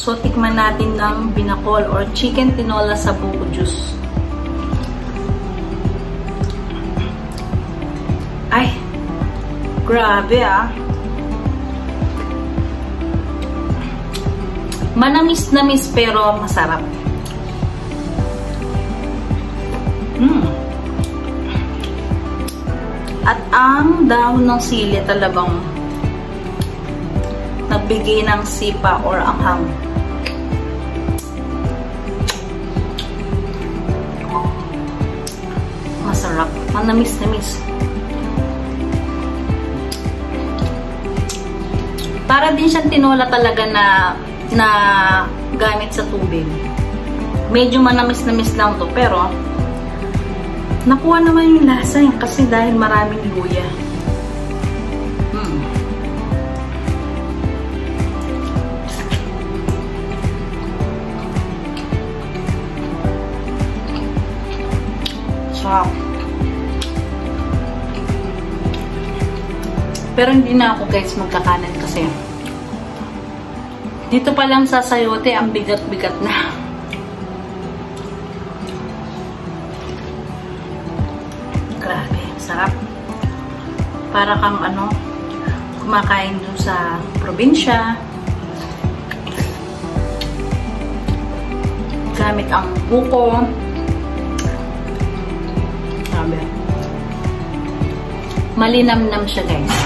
So, tikman natin ng binakol or chicken tinola sa buko juice. Ay! Grabe ah! Manamis-namis pero masarap. At ang dahon ng sili talagang nagbigay ng sipa or anghang. Masarap. Manamis-namis. Para din siyang tinola talaga na gamit sa tubig. Medyo manamis-namis lang to, pero nakuha naman yung lasa yan kasi dahil maraming luya. Sarap. Pero hindi na ako guys magkakanan kasi dito pa lang sa sayote ang bigat-bigat na. Grabe, sarap. Para kang kumakain dun sa probinsya. Gamit ang buko. Grabe. Malinamnam siya guys.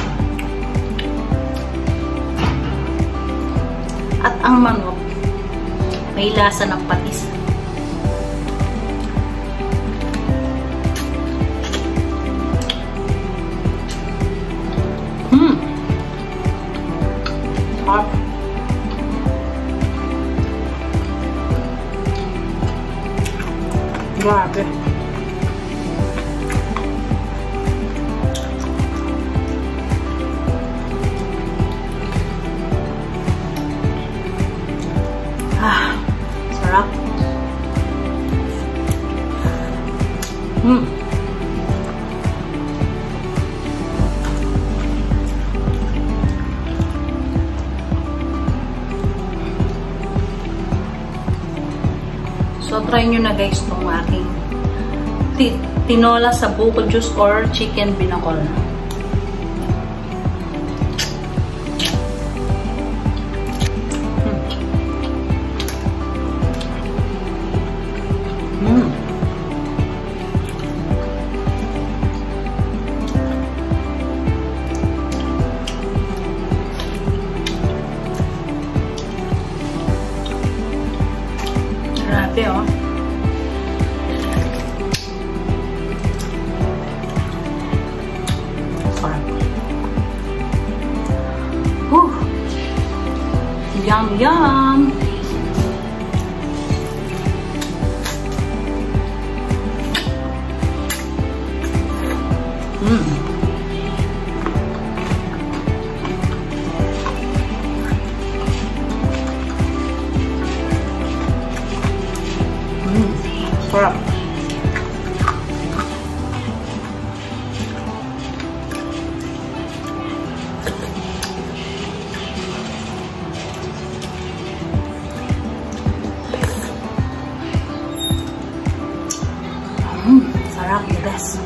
At ang manok, may lasa ng patis. Hot. Grabe. Sarap. So, try nyo na guys itong aking tinola sa buko juice or chicken binakol. Grabe oh. Sarap. Yum yum. Sarap. Sarap, the best.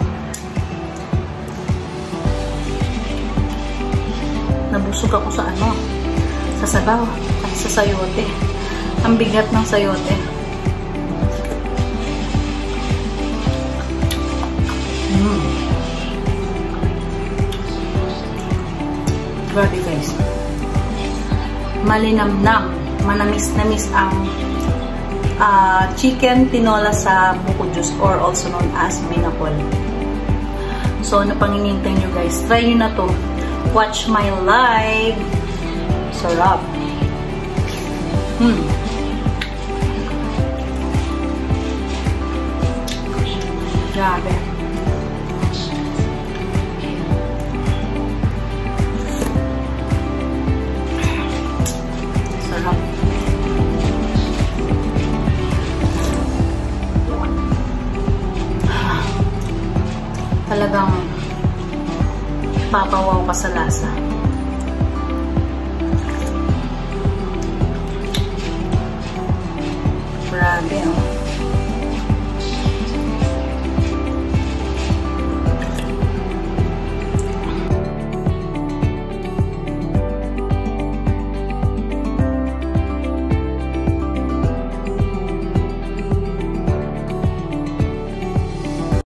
Nabusog ako sa sa sabaw at sa sayote. Ang bigat ng sayote. Grabe guys. Malinamnam, manamis-namis ang chicken tinola sa buko juice or also known as binakol. So, napanginintay nyo guys. Try nyo na to. Watch my live. Sarap. Grabe. Sarap. Talagang papawaw ka sa lasa. Grabe, oh.